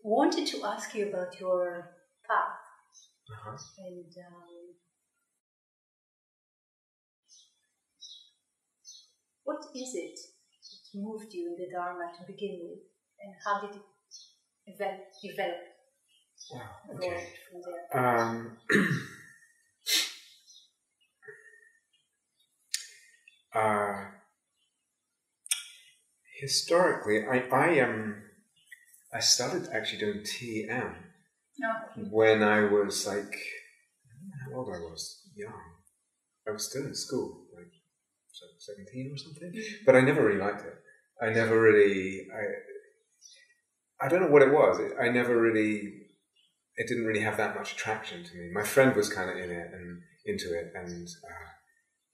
wanted to ask you about your path. And what is it that moved you in the Dharma to begin with, and how did it develop? Wow, okay. From there? Historically, I started actually doing TM when I was like, I don't know how old I was, young. I was still in school, like 17 or something, but I never really liked it. I never really, I don't know what it was. It didn't really have that much attraction to me. My friend was kind of in it and into it, and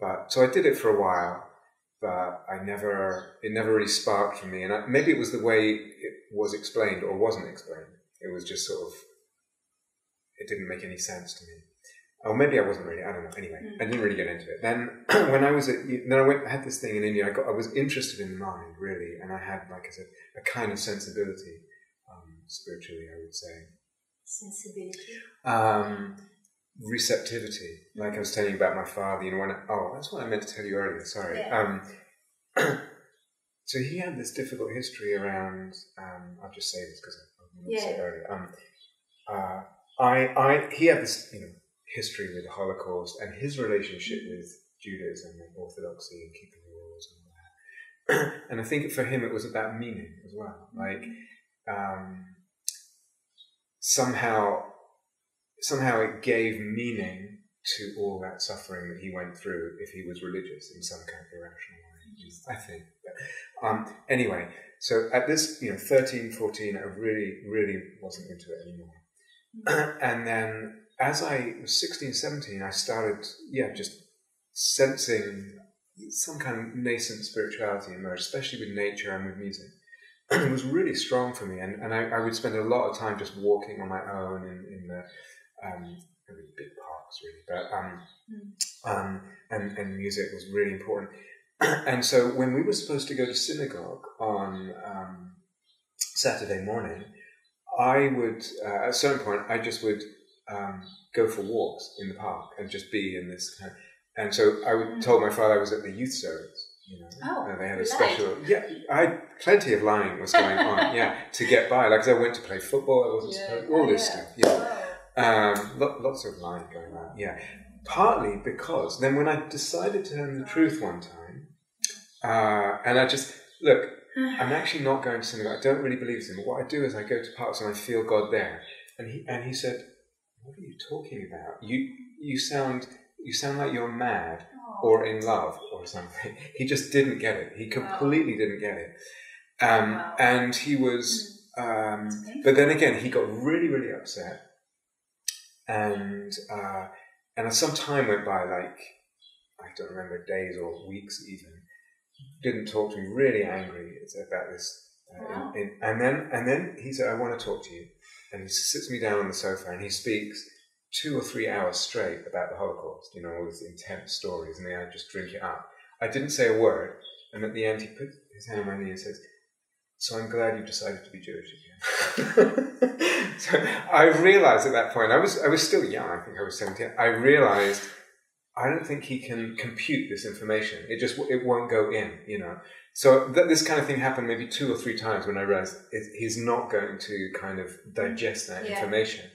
but so I did it for a while. But it never really sparked for me. And maybe it was the way it was explained or wasn't explained. It was just sort of, it didn't make any sense to me. Or maybe I wasn't really, I don't know. Anyway, I didn't really get into it. Then when I was I had this thing in India. I was interested in the mind, really. And I had, like I said, a kind of sensibility, spiritually, I would say. Sensibility? Receptivity, like I was telling you about my father, that's what I meant to tell you earlier, sorry. Yeah. So he had this difficult history around, I'll just say this because I wanted to say earlier. He had this, history with the Holocaust and his relationship with Judaism and Orthodoxy and keeping the rules and all that. And I think for him it was about meaning as well. Like, somehow it gave meaning to all that suffering that he went through if he was religious in some kind of irrational way, I think. But, anyway, so at this, 13, 14, I really, really wasn't into it anymore. And then as I was 16, 17, I started, just sensing some kind of nascent spirituality emerge, especially with nature and with music. It was really strong for me, and I would spend a lot of time just walking on my own in the really big parks, really, but and music was really important. And so when we were supposed to go to synagogue on Saturday morning, I would at a certain point I just would go for walks in the park and just be in this kind of, and so I told my father I was at the youth service. They had a special. I had plenty of lying was going on. To get by. Like, 'cause I went to play football. I wasn't supposed. All this stuff. Lots of lying going on. Partly because then when I decided to tell him the truth one time, and I just look, I'm actually not going to synagogue. I don't really believe in him. But what I do is I go to parks and I feel God there. And he said, "What are you talking about? You sound like you're mad." Or in love or something. He just didn't get it. He completely didn't get it. And he was, but then again, he got really, really upset. And some time went by, like, I don't remember, days or weeks even. Didn't talk to me, really angry about this. And then he said, "I want to talk to you." And he sits me down on the sofa and he speaks 2 or 3 hours straight about the Holocaust, all these intense stories, and then I just drink it up. I didn't say a word, and at the end he put his hand on my knee and says, "So I'm glad you decided to be Jewish again." So I realized at that point, I was still young, I think I was 17, I realized I don't think he can compute this information. It won't go in, So this kind of thing happened maybe 2 or 3 times when I realized he's not going to kind of digest that information.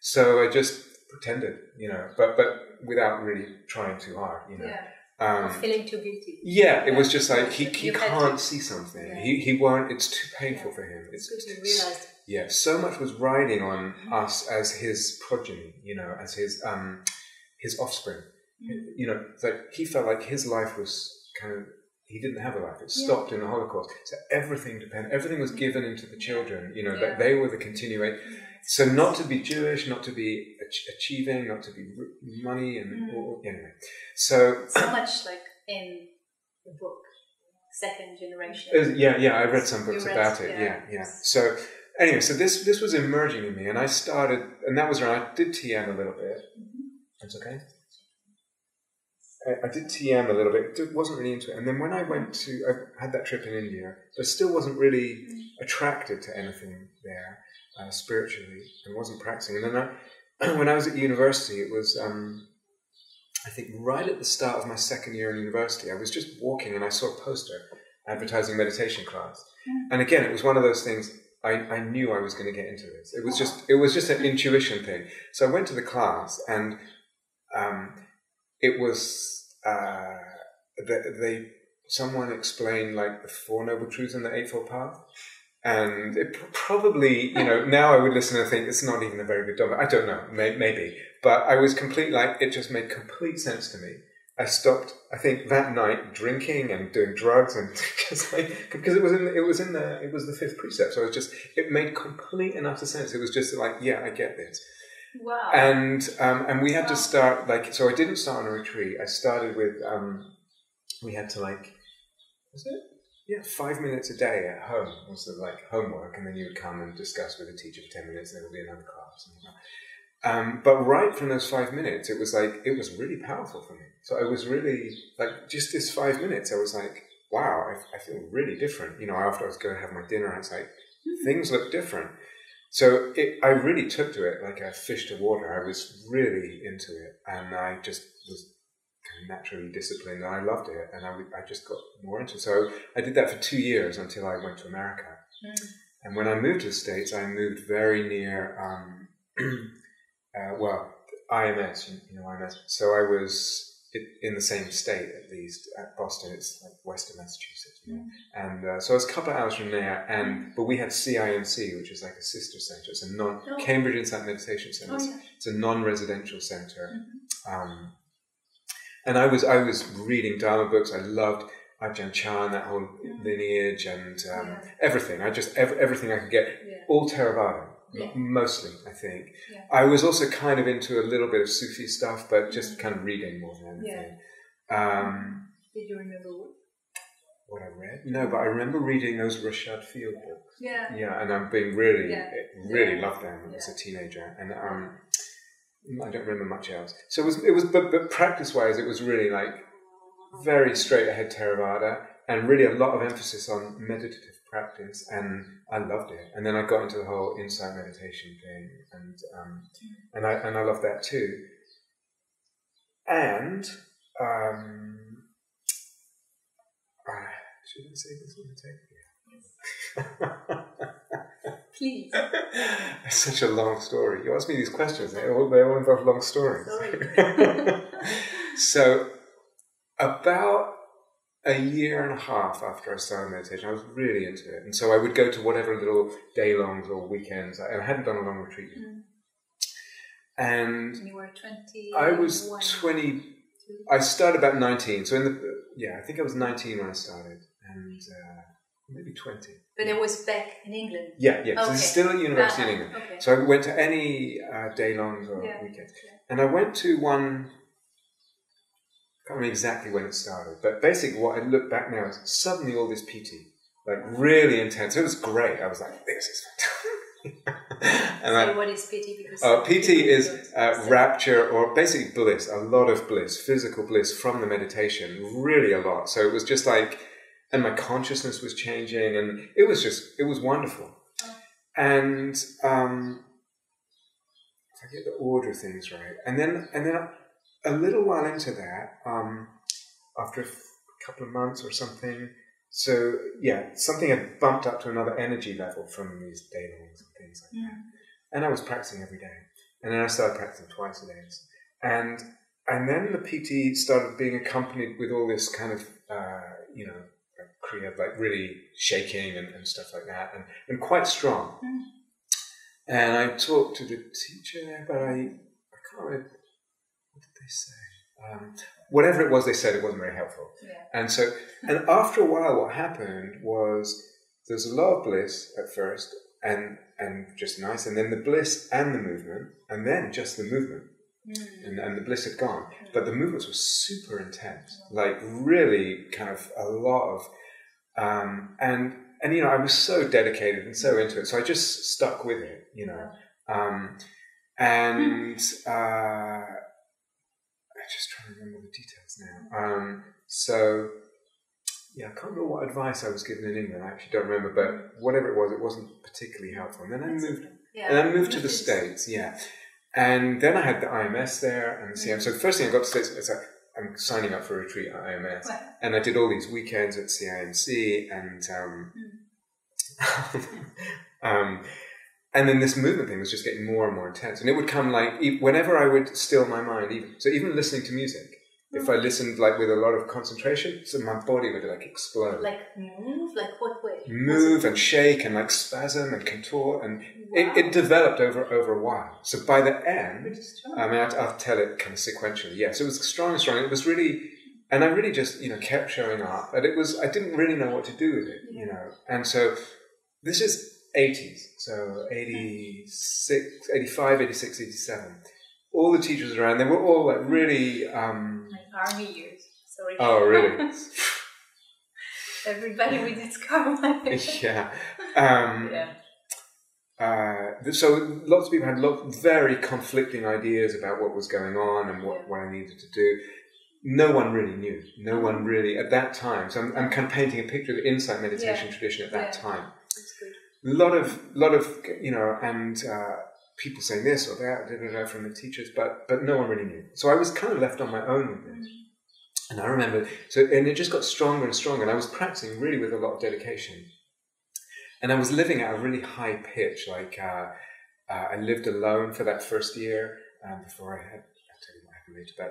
So I just pretended, but without really trying too hard, feeling too guilty. It was just like he can't see something. He won't. It's too painful for him. It's good you realized. So much was riding on us as his progeny, as his offspring. It's like he felt like his life was kind of, he didn't have a life. It stopped in the Holocaust. So everything was given into the children. That they were the continuation. So not to be Jewish, not to be achieving, not to be money, and anyway. So much like in the book, Second Generation. I read some books about it. So anyway, so this was emerging in me, and I started, and that was when I did TM a little bit. That's okay. I did TM a little bit. Wasn't really into it, and then when I had that trip in India, but still wasn't really attracted to anything there. spiritually and wasn't practicing. And then when I was at university, it was, I think right at the start of my second year in university, I was just walking and I saw a poster advertising meditation class. And again, it was one of those things, I knew I was going to get into this. It was just an intuition thing. So I went to the class, and it was someone explained like the Four Noble Truths and the Eightfold Path, and it probably, now I would listen and think it's not even a very good dogma. I don't know, maybe, but I was completely like, it just made complete sense to me. I stopped, I think, that night drinking and doing drugs, and just like, because it was the fifth precept. So it made complete and utter sense. It was just like, yeah, I get this. Wow. And we had to start, like, so I didn't start on a retreat. I started with, we had to, like, was it? Yeah, 5 minutes a day at home was the, like, homework, and then you would come and discuss with a teacher for 10 minutes, and there would be another class. But right from those 5 minutes, it was really powerful for me. So I was really, like, just this 5 minutes, I was like, wow, I feel really different. After I was going to have my dinner, I was like, things look different. So I really took to it like a fish to water. I was really into it, and I just was kind of naturally disciplined, and I loved it, and I just got more into it. So I did that for 2 years until I went to America. And when I moved to the States, I moved very near, IMS, IMS. So I was in the same state, at least, at Boston. It's like western Massachusetts, and so I was a couple of hours from there. But we had CIMC, which is like a sister center. It's a Cambridge Insight Meditation Center. It's a non-residential center. And I was reading Dharma books. I loved Ajahn Chah, that whole lineage, and everything. Everything I could get, all Theravada. Mostly, I think. I was also kind of into a little bit of Sufi stuff, but just kind of reading more than anything. Did you remember what I read? No, but I remember reading those Rashad Field books. Yeah, and I'm being really loved them as a teenager, and I don't remember much else. So it was, but practice-wise, it was really like very straight ahead Theravada, and really a lot of emphasis on meditative practice, and I loved it. And then I got into the whole insight meditation thing, and I love that too. And should I say this on the tape? Please. It's such a long story. You ask me these questions; they all involve long stories. Sorry. So about a year and a half after I started meditation, I was really into it. And so I would go to whatever little day-longs or weekends. And I hadn't done a long retreat yet. And you were 20? I was 20. I started about 19. So I think I was 19 when I started. And maybe 20. But it was back in England? Yeah. Okay. So it's still at university in England. Okay. So I went to any day-longs or weekends. And I went to one... I can't remember exactly when it started, but basically what I look back now is suddenly all this PT, like really intense. It was great. I was like, this is fantastic. So what is PT? PT is rapture, or basically bliss, a lot of bliss, physical bliss from the meditation, really a lot. So it was just like, and my consciousness was changing, and it was wonderful. And if I get the order of things right, and then a little while into that, after a couple of months or something, so something had bumped up to another energy level from these day-longs and things like that. And I was practicing every day. And then I started practicing twice a day. And then the PT started being accompanied with all this kind of, Kriya, like really shaking and stuff like that, and quite strong. And I talked to the teacher there, but I can't remember. What did they say? Whatever it was they said, it wasn't very helpful. And so, and after a while, what happened was there's a lot of bliss at first, and just nice, and then the bliss and the movement, and then just the movement, and the bliss had gone, but the movements were super intense, like really kind of a lot of, and I was so dedicated and so into it, so I just stuck with it, and. I'm just trying to remember the details now. So, I can't remember what advice I was given in England. I actually don't remember, but whatever it wasn't particularly helpful. And then I moved to the States, And then I had the IMS there and the CM. So the first thing I got to the States, it's like, I'm signing up for a retreat at IMS. Right. And I did all these weekends at CIMC and then this movement thing was just getting more and more intense. And it would come like, whenever I would still my mind, even listening to music, if I listened like with a lot of concentration, so my body would like explode. Like move? Like what way? Move and shake and like spasm and contort. And it developed over a while. So by the end, I mean, I'll tell it kind of sequentially. Yeah, so it was strong and strong. It was really, and I really just, kept showing up. And I didn't really know what to do with it, And so this is 80s, so 86, 85, 86, 87. All the teachers around, they were all like really... like army years, sorry. Oh, really? Everybody with its karma. So lots of people had very conflicting ideas about what was going on and what I needed to do. No one really knew. No one really, at that time. So I'm kind of painting a picture of the insight meditation tradition at that time. That's good. A lot of and people saying this or that, from the teachers, but no one really knew. So I was kind of left on my own with this. And I remember, and it just got stronger and stronger, and I was practicing really with a lot of dedication. And I was living at a really high pitch, like I lived alone for that first year before I'll tell you what happened later, but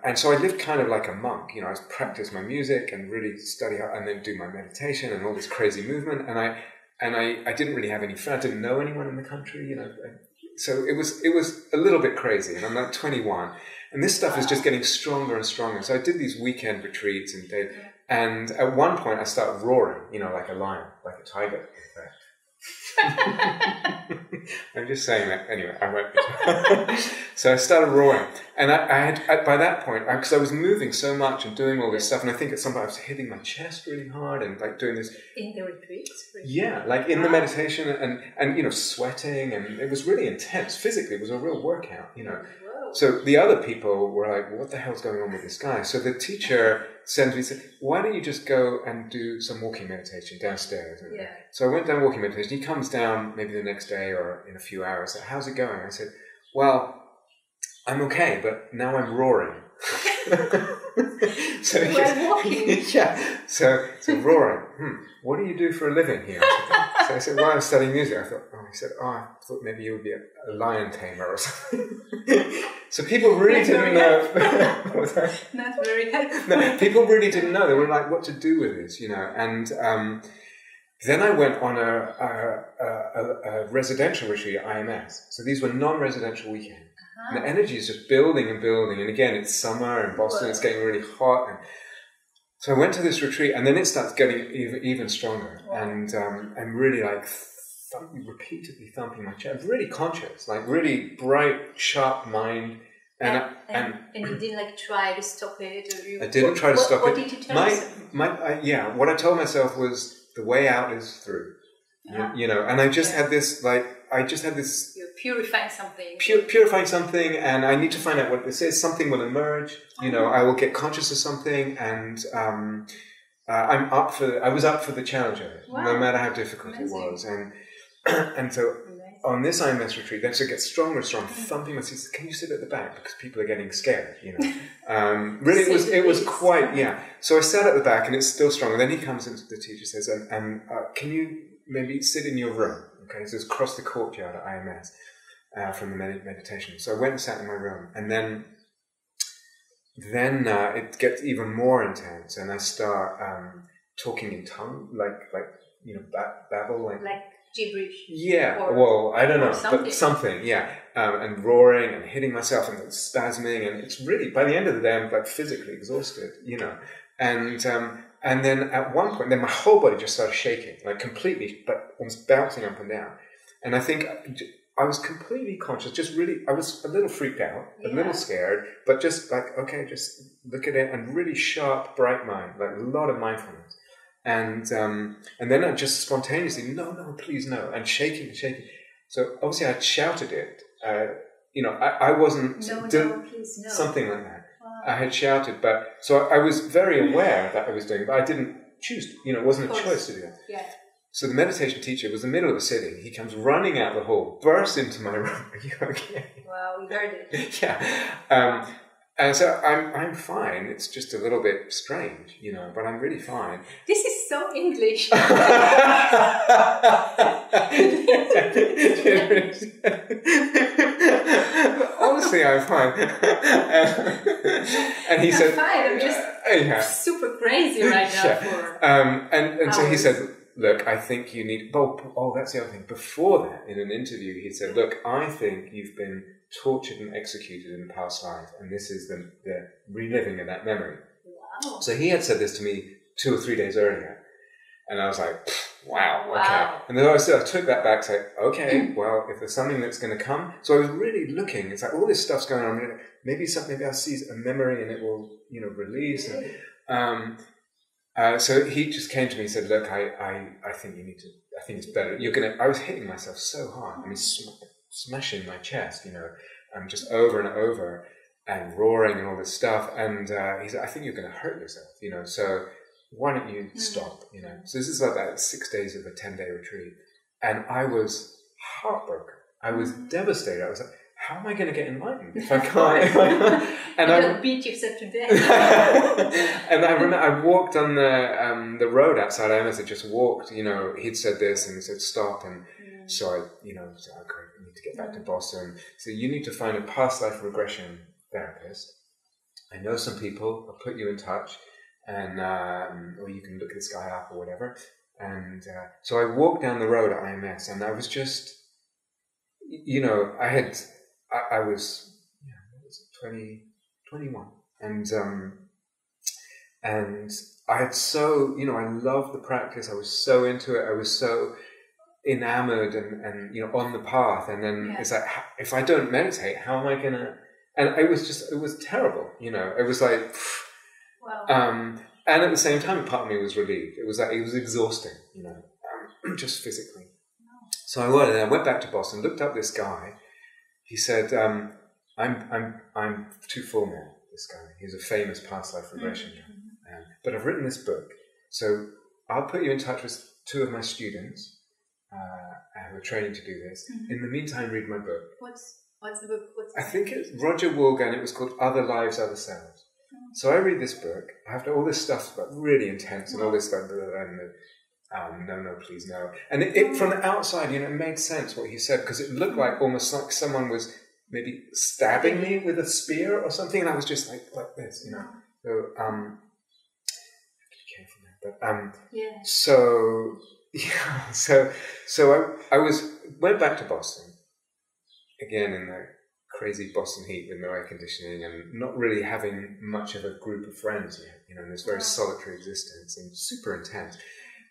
and so I lived kind of like a monk, I was practice my music and really study and then do my meditation and all this crazy movement, and I didn't really have any friends. I didn't know anyone in the country, so it was a little bit crazy, and I'm like 21, and this stuff is just getting stronger and stronger. So I did these weekend retreats and at one point I started roaring, like a lion, like a tiger, in fact. I'm just saying that anyway. I won't. So I started roaring, and I had by that point, because I was moving so much and doing all this stuff, and I think at some point I was hitting my chest really hard and like doing this in the retreats. Yeah, like in the meditation and sweating, and it was really intense physically. It was a real workout, Whoa. So the other people were like, "What the hell's going on with this guy?" So the teacher sends me, said, "Why don't you just go and do some walking meditation downstairs?" So I went down walking meditation. He comes down maybe the next day or in a few hours. I said, "How's it going?" I said, "Well, I'm okay, but now I'm roaring." So we're walking. So roaring. What do you do for a living here? So I said, "Well, I'm studying music." He said, I thought maybe you would be a lion tamer or something. So people really didn't know. Not very helpful. No, people really didn't know. They were like, what to do with this, And then I went on a residential retreat at IMS. So these were non-residential weekends. And the energy is just building and building. And again, it's summer in Boston. It's getting really hot. And so I went to this retreat, and then it starts getting even stronger. And I'm really like repeatedly thumping my chest, really conscious, like really bright, sharp mind. And you didn't like try to stop it? Or I didn't try to stop it. What did you tell yourself? What I told myself was the way out is through. And I just had this You're purifying something. Purifying something, and I need to find out what this is. Something will emerge. I will get conscious of something, and I was up for the challenge of it, no matter how difficult it was. And so on this IMS retreat, then so it gets stronger and stronger, thumping my seats. Can you sit at the back because people are getting scared? Really, it was quite So I sat at the back, and it's still stronger. Then he comes into the teacher says, and can you maybe sit in your room? Okay, so it's across the courtyard at IMS from the meditation. So I went and sat in my room, and then it gets even more intense, and I start talking in tongue, babble, like gibberish. I don't know, but something, and roaring and hitting myself and spasming, and it's really, by the end of the day, I'm like physically exhausted, and then at one point, then my whole body just started shaking, like completely, but almost bouncing up and down. And I think I was completely conscious, I was a little freaked out, a little scared, but just like, okay, just look at it, and really sharp, bright mind, like a lot of mindfulness. And then I just spontaneously, no, please no, and shaking. So obviously I shouted it, I wasn't, no, please no. Something like that. I had shouted, but so I was very aware that I was doing, but I didn't choose to, it wasn't a choice to do that. Yeah. So the meditation teacher was in the middle of a sitting. He comes running out the hall, bursts into my room. Are you okay? Wow, we heard it. Yeah. And so I'm fine. It's just a little bit strange, but I'm really fine. This is so English. Honestly, I'm fine. And he said, fine. I'm just super crazy right now. And so he said, look, I think you need... Oh, that's the other thing. Before that, in an interview, he said, look, I think you've been tortured and executed in the past life, and this is the reliving of that memory. Wow. So he had said this to me 2 or 3 days earlier, and I was like, wow, okay. And then I took that back, said, okay, well, if there's something that's going to come... So I was really looking. It's like all this stuff's going on. Maybe I'll see a memory and it will, release. Really? So he just came to me and said, look, I think you need to... I think it's better. I was hitting myself so hard. I mean, smashing my chest, just over and over and roaring and all this stuff. And he said, I think you're going to hurt yourself, so why don't you stop, So this is like that 6 days of a 10-day retreat. And I was heartbroken. I was devastated. I was like, how am I going to get enlightened if I can't? And I beat yourself to death. And I remember I walked on the road outside. I must have just walked, he'd said this and he said, stop. And so I, said, okay, I need to get back to Boston. So you need to find a past life regression therapist. I know some people. I'll put you in touch, and or you can look this guy up or whatever. And so I walked down the road at IMS, and I was just, I was 21, and I had so, I loved the practice. I was so into it. I was so enamored and on the path. And then it's like, if I don't meditate, how am I gonna? And it was terrible. It was like, wow. And at the same time, part of me was relieved. It was exhausting. Just physically. So I went back to Boston, looked up this guy. He said, I'm too full now, this guy. He's a famous past life regression guy. But I've written this book. So I'll put you in touch with 2 of my students who are training to do this. In the meantime, read my book. What's the book? I think it's Roger Woolgan. It was called Other Lives, Other Selves. So I read this book. I have all this stuff about really intense and all this stuff. No, please, no. And it from the outside, it made sense what he said, because it looked like almost like someone was maybe stabbing me with a spear or something, and I was just like this, So, I have to be careful now. But So I went back to Boston again in the crazy Boston heat with no air conditioning and not really having much of a group of friends yet, in this very solitary existence and super intense.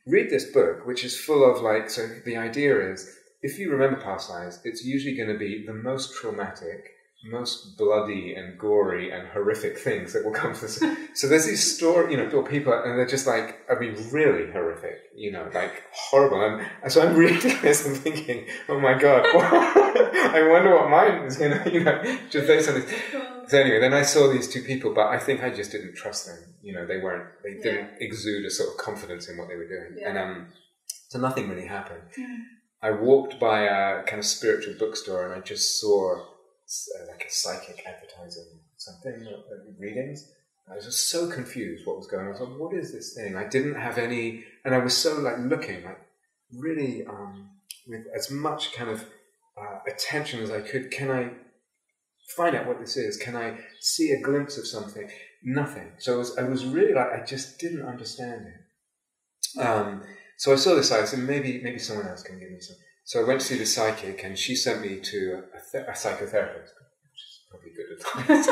Read this book, which is full of so the idea is, if you remember past lives, it's usually going to be the most traumatic, most bloody and gory and horrific things that will come to this. So there's these stories, people, and they're just really horrific, horrible. And so I'm reading this and thinking, oh my God, I wonder what mine is going to, just based on this. So anyway, then I saw these 2 people, but I think I just didn't trust them. They didn't exude a sort of confidence in what they were doing. And so nothing really happened. I walked by a kind of spiritual bookstore and I just saw a psychic advertising something, readings. I was just so confused what was going on. I was like, what is this thing? I didn't have any, and I was so looking, really with as much kind of attention as I could. Can I find out what this is? Can I see a glimpse of something? Nothing. So I was really I just didn't understand it. So I saw this site, so maybe someone else can give me some. So I went to see the psychic, and she sent me to a psychotherapist, which is probably good advice.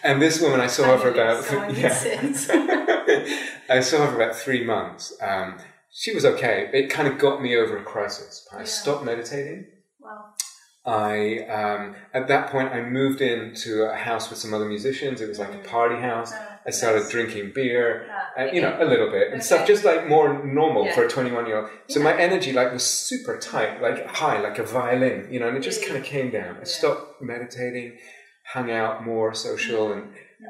And this woman, I saw her for about I saw her for about 3 months. She was okay. It kind of got me over a crisis. I stopped meditating. Wow. At that point, I moved into a house with some other musicians. It was like a party house. I started drinking beer, a little bit and stuff, just more normal for a 21-year-old. So my energy was super tight, high, like a violin, and it just kind of came down. I stopped meditating, hung out more, social,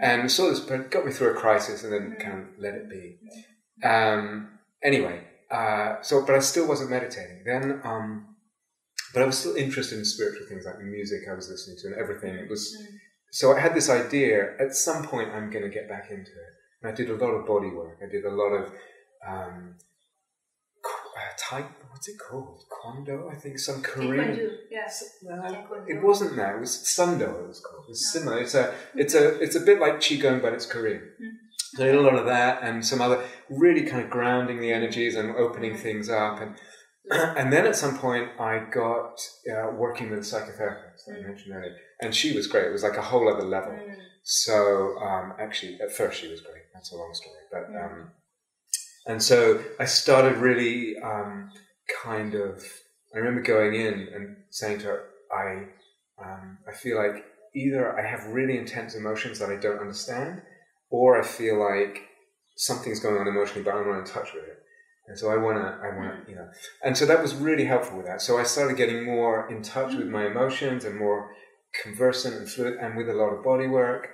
and sort of got me through a crisis, and then kind of let it be. Anyway, but I still wasn't meditating then. But I was still interested in spiritual things, like the music I was listening to and everything. It was so I had this idea. At some point, I'm going to get back into it. And I did a lot of body work. I did a lot of what's it called? Kondo, I think, some Korean. It wasn't that. It was Sundo. It was called. It's similar. It's a bit like Qigong, but it's Korean. So I did a lot of that and some other really kind of grounding the energies and opening things up. And then at some point I got working with a psychotherapist that I mentioned earlier, and she was great. It was like a whole other level. So actually, at first she was great. That's a long story, but and so I started really kind of. I remember going in and saying to her, I feel like either I have really intense emotions that I don't understand, or I feel like something's going on emotionally, but I'm not in touch with it. And so I want to, and so that was really helpful with that. So I started getting more in touch with my emotions and more conversant and fluid, and with a lot of body work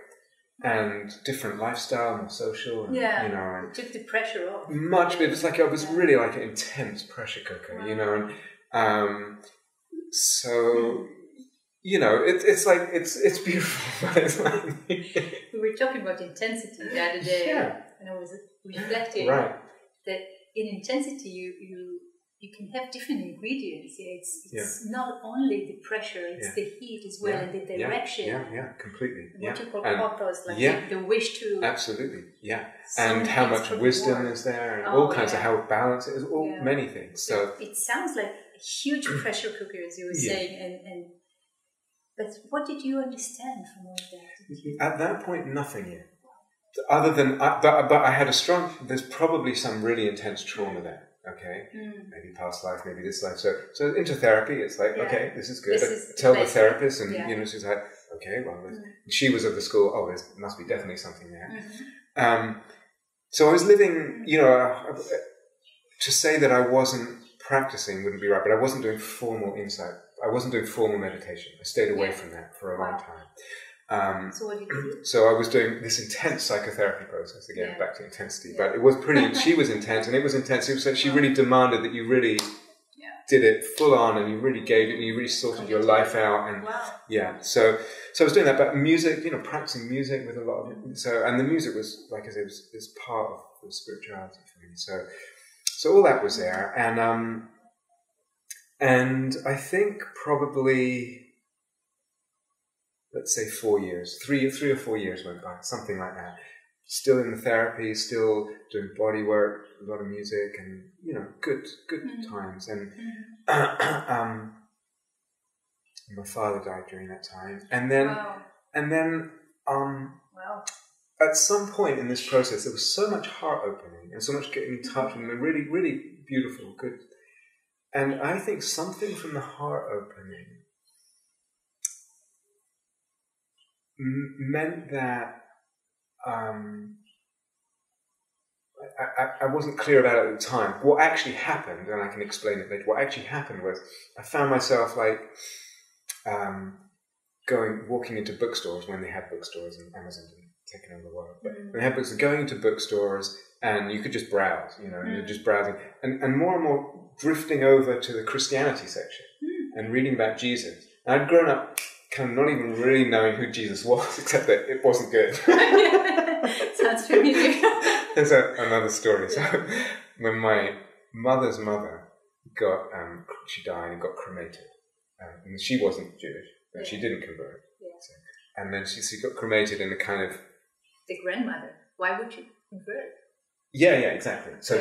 and different lifestyle, more social, and, it took the pressure off. Much, it was like, I was really like an intense pressure cooker, and, so, it's like, it's beautiful, but it's like... We were talking about intensity the other day, and I was reflecting that in intensity, you can have different ingredients. It's not only the pressure; it's the heat as well, and the direction. Yeah, completely. What you call pathos, like the wish to. Absolutely, and how much wisdom is there, and all kinds of how balanced it is, many things. So it sounds like a huge pressure cooker, as you were saying, and but what did you understand from all that? At that point, nothing yet. Other than, but I had there's probably some really intense trauma there, okay? Maybe past life, maybe this life. So into therapy, it's like, okay, this is good. Tell the therapist, and, she's like, okay, well, she was of the school, there must be definitely something there. So I was living, to say that I wasn't practicing wouldn't be right, but I wasn't doing formal insight. I wasn't doing formal meditation. I stayed away from that for a long time. So what did you do? So I was doing this intense psychotherapy process, again, back to intensity, but it was she was intense, and it was intense. It was like she really demanded that you really did it full on, and you really gave it, and you really sorted your life out, and so I was doing that, but music, practicing music with a lot of it. And the music was, like I said, was part of the spirituality for me. So all that was there, and I think probably, let's say 4 years, three or 4 years went by, something like that. Still in the therapy, still doing body work, a lot of music, and good times. And my father died during that time, and then at some point in this process, there was so much heart opening and so much getting in touch, and really, really beautiful, good. And I think something from the heart opening meant that I wasn't clear about it at the time. What actually happened, and I can explain it later, what actually happened was I found myself like walking into bookstores when they had bookstores, and Amazon didn't take over the world, but when they had bookstores, going into bookstores, and you could just browse, you're just browsing, and more drifting over to the Christianity section and reading about Jesus. And I'd grown up kind of not even really knowing who Jesus was, except that it wasn't good. Sounds familiar. There's another story. So when my mother's mother she died and got cremated, and she wasn't Jewish, but she didn't convert. So, and then she got cremated in a kind of... The grandmother. Why would you convert? Yeah, exactly. So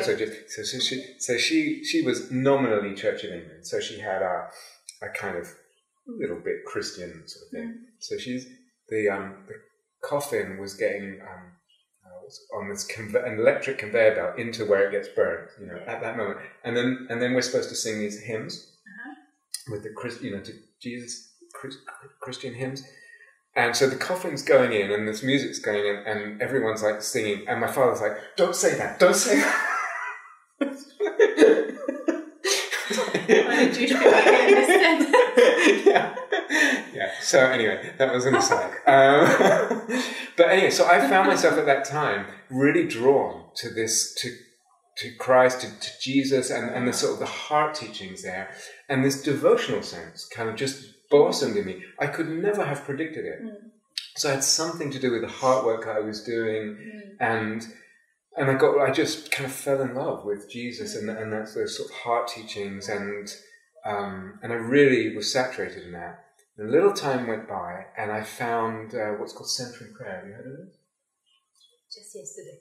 she was nominally Church of England. So she had a kind of little bit Christian sort of thing. So the coffin was getting on this an electric conveyor belt into where it gets burned, at that moment. And then we're supposed to sing these hymns with the to Jesus, Christian hymns. And so the coffin's going in, and this music's going in, and everyone's like singing, and my father's like, don't say that. Only Jewish people can understand. Yeah. So anyway, that was an aside. But anyway, so I found myself at that time really drawn to this, to Christ, to Jesus, and the sort of the heart teachings there, and this devotional sense kind of just blossomed in me. I could never have predicted it. So it had something to do with the heart work I was doing, and I just kind of fell in love with Jesus and that's those sort of heart teachings, and I really was saturated in that. And a little time went by, and I found what's called centering prayer. Have you heard of it? Just yesterday.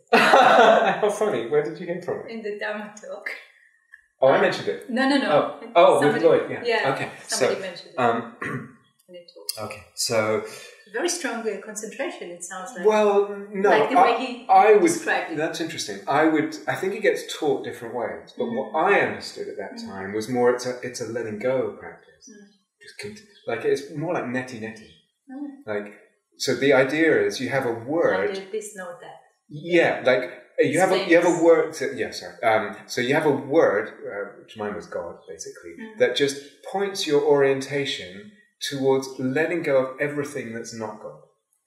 How funny. Where did you hear from it? In the Dharma talk. Oh, I mentioned it. No. Oh, with Lloyd, yeah. Okay. Somebody mentioned it. Okay, so... Very strong concentration, it sounds like. Well, no. Like the way he described it. That's interesting. I think it gets taught different ways, but what I understood at that time was more it's a letting go practice. Like it's more like neti. Like, so the idea is you have a word. Like this, not that. Yeah, like you have a word. So you have a word, which mine was God, basically, that just points your orientation towards letting go of everything that's not God.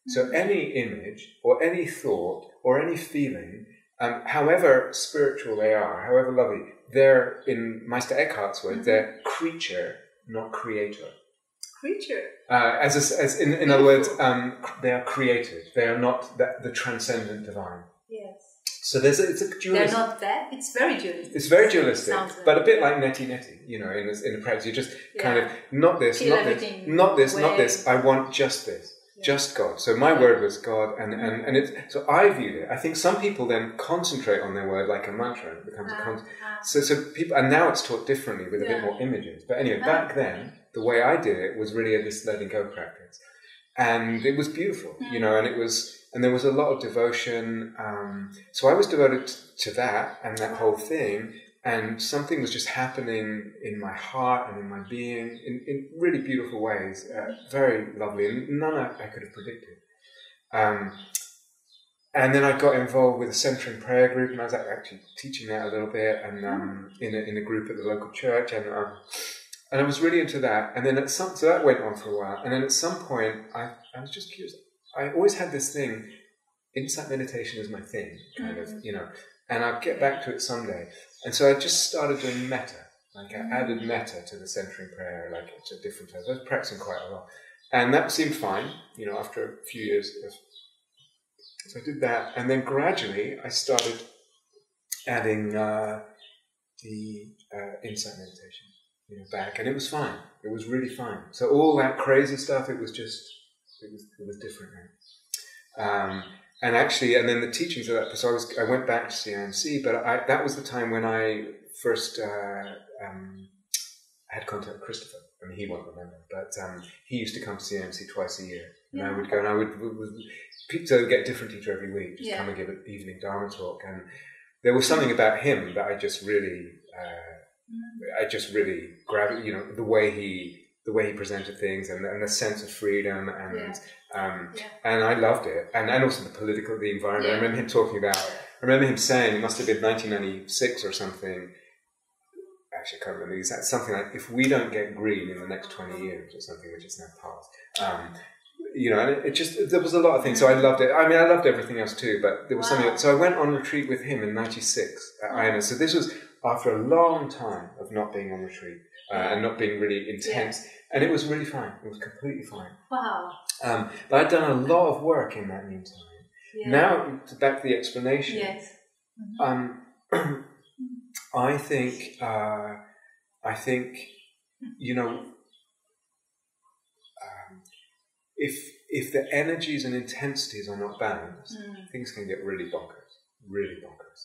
So any image or any thought or any feeling, however spiritual they are, however lovely, they're, in Meister Eckhart's words, they're creature, not creator. Creature. As in other words, they are created. They are not the transcendent divine. Yes. So it's a dualistic. They're not that. It's very dualistic. It's very dualistic, but a bit like neti. You know, in the practice, you just kind of not this. I want just this, just God. So my word was God, and it's so I viewed it. I think some people then concentrate on their word like a mantra. It becomes so people, and now it's taught differently with a bit more images. But anyway, back then the way I did it was really this letting go practice, and it was beautiful, you know, and there was a lot of devotion. So I was devoted to that and that whole thing, and something was just happening in my heart and in my being in really beautiful ways, very lovely, and none I could have predicted. And then I got involved with a centering prayer group, and I was actually teaching that a little bit, and in a group at the local church, and I was really into that. And then so that went on for a while, and then at some point I was just curious. I always had this thing, insight meditation is my thing, kind of, you know, and I'll get back to it someday. And so I just started doing metta. Like I added metta to the centering prayer, like to different times. I was practicing quite a lot. And that seemed fine, you know, after a few years. So I did that. And then gradually I started adding the insight meditation, you know, back. And it was fine. It was really fine. So all that crazy stuff, it was different now. And then the teachings of that, so I went back to CIMC, but that was the time when I first had contact with Christopher. I mean, he won't remember, but he used to come to CIMC twice a year. And I would go, and I would get a different teacher every week, just come and give an evening Dharma talk. And there was something about him that I just really grabbed, you know, the way he presented things, and the sense of freedom, and I loved it, and also the environment. I remember him talking about. I remember him saying, it must have been 1996 or something. Actually, I can't remember. He said something like, "If we don't get green in the next 20 years, or something, which is now past." You know, and there was a lot of things. So I loved it. I mean, I loved everything else too, but there was something. So I went on retreat with him in '96 at INA. So this was after a long time of not being on retreat and not being really intense. And it was really fine. It was completely fine. Wow. But I'd done a lot of work in that meantime. Yeah. Now, back to the explanation. Yes. I think, you know, if the energies and intensities are not balanced, things can get really bonkers. Really bonkers.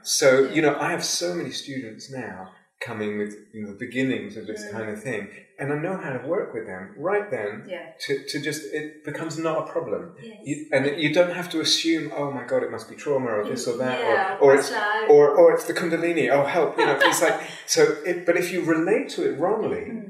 So, you know, I have so many students now coming with, you know, the beginnings of this kind of thing, and I know how to work with them right then to just, it becomes not a problem. You don't have to assume, oh my God, it must be trauma or this or that, or it's the Kundalini, oh help, you know, it's like, but if you relate to it wrongly,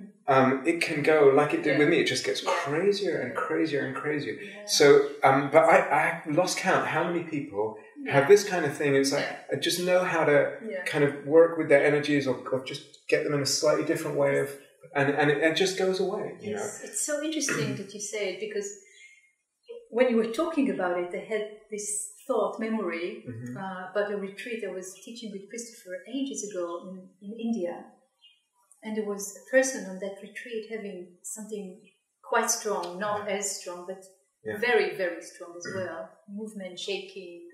it can go like it did with me. It just gets crazier and crazier and crazier. So, but I lost count how many people have this kind of thing. It's like, I just know how to kind of work with their energies or just get them in a slightly different way of, and it just goes away, you know. It's so interesting that you say it, because when you were talking about it, I had this thought, memory, about a retreat I was teaching with Christopher ages ago in India. And there was a person on that retreat having something quite strong, not as strong, but very, very strong as well. Movement, shaking.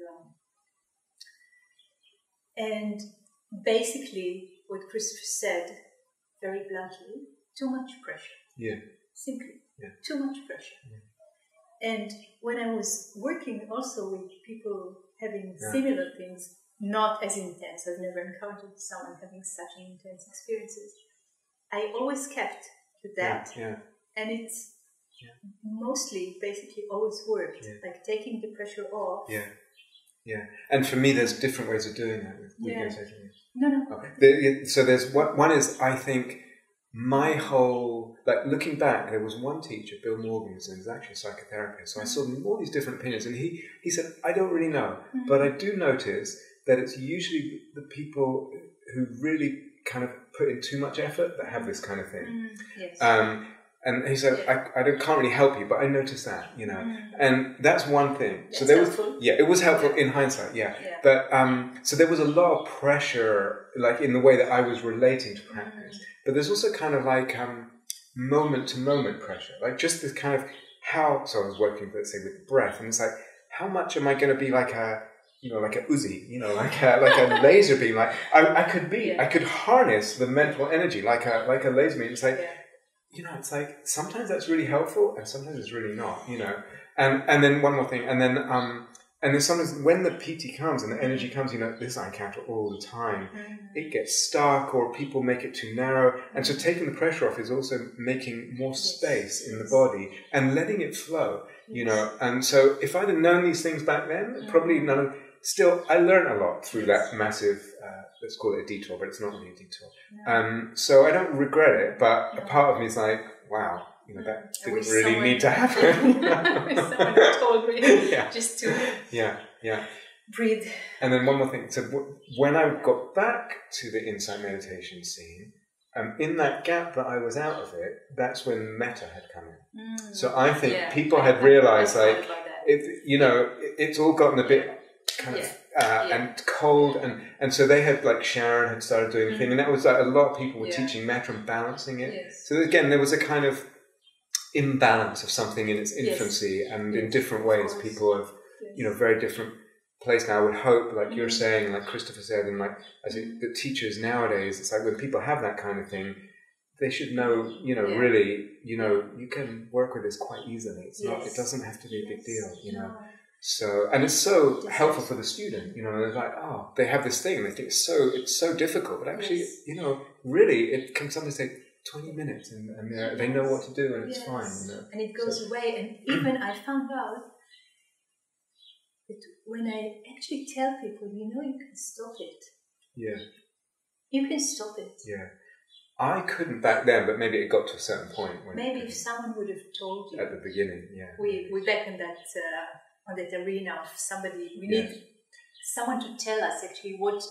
And basically, what Christopher said, very bluntly, too much pressure. Yeah. Simply, too much pressure. Yeah. And when I was working also with people having similar things, not as intense, I've never encountered someone having such intense experiences, I always kept to that. And it's mostly, basically, always worked, like taking the pressure off. And for me, there's different ways of doing that. No. Okay. So there's one is, I think, my whole, like looking back, there was one teacher, Bill Morgan, who's actually a psychotherapist. So I saw all these different opinions, and he said, I don't really know, but I do notice that it's usually the people who really kind of put in too much effort that have this kind of thing. And he said, I can't really help you, but I noticed that, you know. And that's one thing. That's so there helpful. was, it was helpful in hindsight, But so there was a lot of pressure, like in the way that I was relating to practice. But there's also kind of like moment-to-moment pressure, like just this kind of so I was working, let's say, with breath, and it's like, how much am I going to be like a Uzi, you know, like a laser beam? Like I could harness the mental energy like a laser beam. It's like, you know, it's like sometimes that's really helpful and sometimes it's really not, you know. And then one more thing, and then sometimes when the PT comes and the energy comes, you know, this I encounter all the time. It gets stuck, or people make it too narrow, and so taking the pressure off is also making more space in the body and letting it flow, you know. And so if I'd have known these things back then, probably none of. Still, I learned a lot through that massive, let's call it a detour, but it's not really a detour. So I don't regret it, but a part of me is like, wow, you know, that didn't really need to happen. I wish someone told me just to breathe. And then one more thing. So when I got back to the insight meditation scene, in that gap that I was out of it, that's when metta had come in. So I think people had realized, like, you know, it's all gotten a bit kind of and cold, and so they had, like, Sharon had started doing the thing, and that was like a lot of people were teaching metta and balancing it. So again, there was a kind of imbalance of something in its infancy, and in different ways people have, you know, very different place now. I would hope, like you're saying, like Christopher said, and like the teachers nowadays, it's like when people have that kind of thing, they should know, you know, really, you know, you can work with this quite easily. It's not, it doesn't have to be a big deal, you know. So, and it's so helpful for the student, you know, they're like, oh, they have this thing, they think it's so difficult, but actually, you know, really, it can sometimes take 20 minutes, and they know what to do, and it's fine, you know. And it goes away, and even I found out that when I actually tell people, you know, you can stop it. You can stop it. I couldn't back then, but maybe it got to a certain point. When maybe if someone would have told you. At the beginning, We're back in that, on that arena of somebody, we need someone to tell us actually what,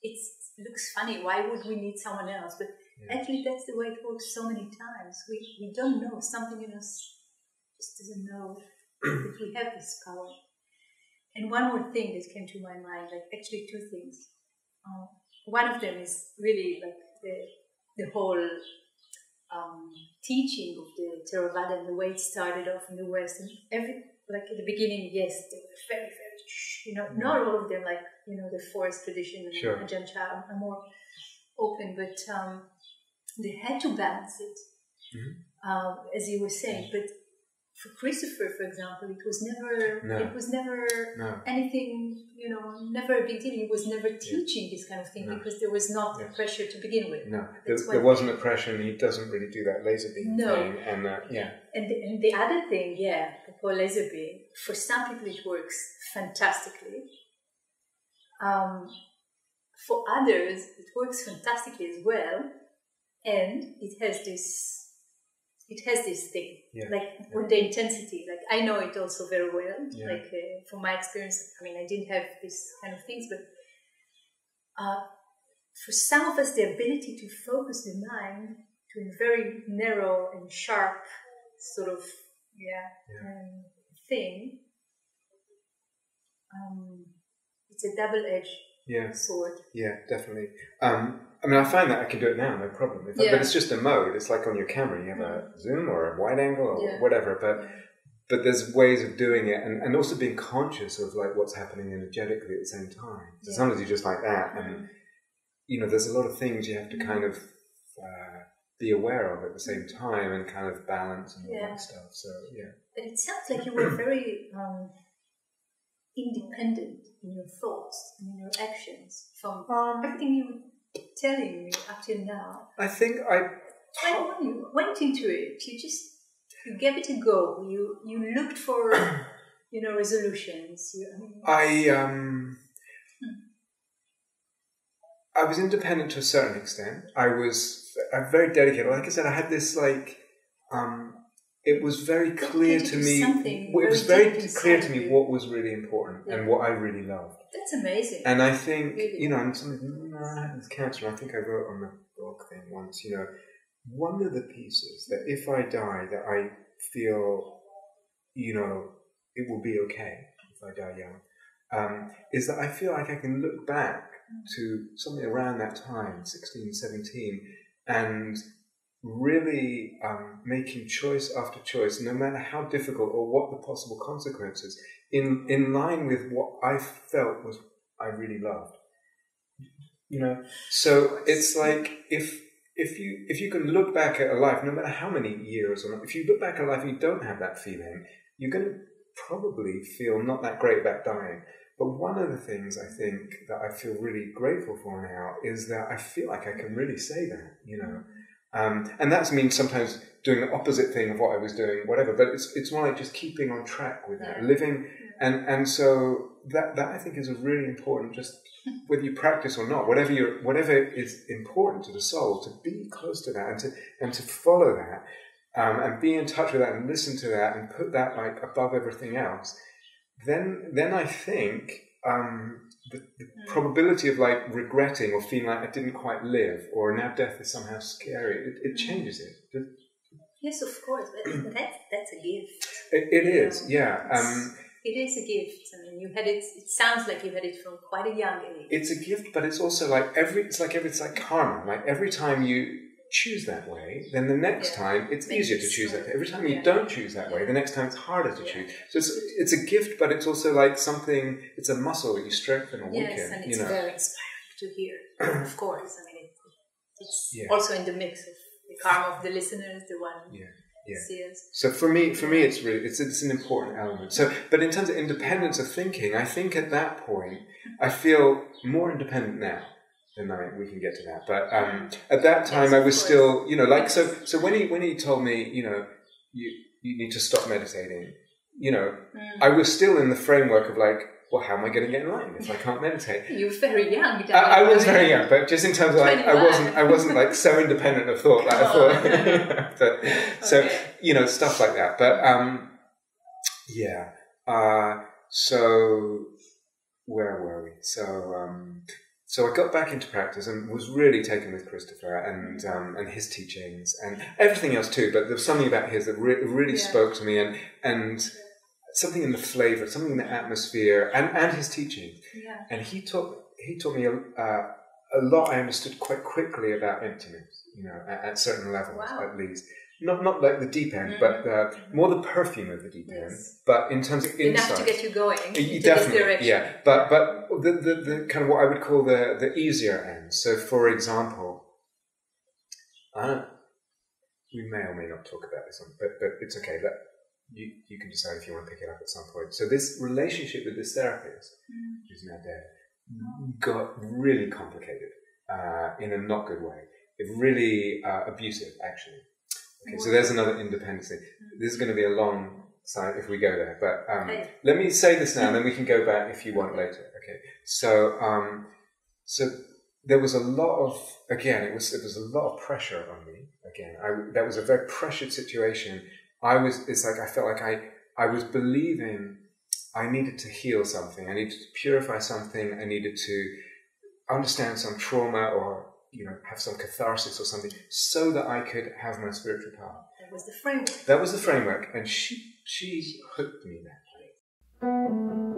it looks funny, why would we need someone else? But actually that's the way it works so many times. We don't know, something in us just doesn't know that we have this power. And one more thing that came to my mind, like actually two things. One of them is really like the whole teaching of the Theravada and the way it started off in the West. And like at the beginning, yes, they were very, very, you know, not all of them, like, you know, the forest tradition and Ajahn Chah are more open, but they had to balance it, as you were saying. But for Christopher, for example, it was never anything, you know, never a big deal. He was never teaching this kind of thing because there was not the pressure to begin with. There wasn't a pressure, and he doesn't really do that laser beam thing. And And the other thing, the whole laser beam, for some people it works fantastically. For others, it works fantastically as well, and it has this it has this thing, like when yeah. the intensity, like I know it also very well, Yeah. like from my experience, I mean, I didn't have these kind of things, but for some of us, the ability to focus the mind to a very narrow and sharp sort of, thing, it's a double-edged sword. Yeah, definitely. I mean, I find that I can do it now, no problem. But it's just a mode. It's like on your camera. You have a zoom or a wide angle or whatever. But there's ways of doing it, and also being conscious of like what's happening energetically at the same time. So sometimes you just like that, and you know, there's a lot of things you have to kind of be aware of at the same time and kind of balance and all that stuff. So But it sounds like you were very independent in your thoughts and in your actions from everything you were telling me up till now. I think when you went into it, you gave it a go. You looked for resolutions. I was independent to a certain extent. I'm very dedicated. Like I said, I had this like. It was very clear to me. It was very clear to me what was really important and what I really loved. That's amazing. And I think and I had this cancer. I think I wrote on the blog thing once. One of the pieces that if I die, that I feel, it will be okay if I die young, is that I feel like I can look back to something around that time, 16, 17, and really making choice after choice, no matter how difficult or what the possible consequences, in line with what I felt was I really loved. So it's like if you can look back at a life, no matter how many years, or if you look back at a life and you don't have that feeling, you're going to probably feel not that great about dying. But one of the things I think that I feel really grateful for now is that I feel like I can really say that, and that means sometimes doing the opposite thing of what I was doing, whatever. But it's more like just keeping on track with that, living, and so that I think is a really important. Just whether you practice or not, whatever is important to the soul, to be close to that and to follow that, and be in touch with that and listen to that and put that like above everything else. Then I think the probability of like regretting or feeling like I didn't quite live or now death is somehow scary, it changes it. Yes, of course, but that's a gift. It is, yeah. It is a gift. I mean, you had it. It sounds like you had it from quite a young age. It's a gift, but it's also like it's like karma. Like every time you choose that way, then the next time it's easier to choose that way. Every time you don't choose that way, the next time it's harder to choose. So it's a gift, but it's also like something. It's a muscle that you strengthen or weaken. Yes, and it's very inspiring to hear. Of course, I mean it's also in the mix of the karma of the listeners, the one. So for me, it's really it's an important element. So, but in terms of independence of thinking, I think at that point I feel more independent now. And we can get to that. But at that time, I was still, so when he told me, you need to stop meditating, I was still in the framework of like, well, how am I going to get enlightened if I can't meditate? You were very young. I was very young, but just in terms of like, I wasn't like so independent of thought that I thought. But, so stuff like that. But so where were we? So I got back into practice and was really taken with Christopher and his teachings and everything else too. But there was something about his that really spoke to me and something in the flavor, something in the atmosphere and his teachings. Yeah. And he taught me a lot. I understood quite quickly about emptiness, at certain levels at least. Not like the deep end, but more the perfume of the deep end. But in terms of insight, enough to get you going. Definitely, yeah. But the kind of what I would call the easier end. So, for example, we may or may not talk about this, but it's okay. You can decide if you want to pick it up at some point. So, this relationship with this therapist, who's now dead, got really complicated in a not good way. It really abusive, actually. Okay, so there's another independence thing. This is going to be a long side if we go there, but let me say this now, and then we can go back if you want later. Okay, so there was a lot of there was a lot of pressure on me. again. That was a very pressured situation. I felt like I was believing I needed to heal something. I needed to purify something. I needed to understand some trauma or, have some catharsis or something so that I could have my spiritual power. That was the framework. That was the framework. And she hooked me that way.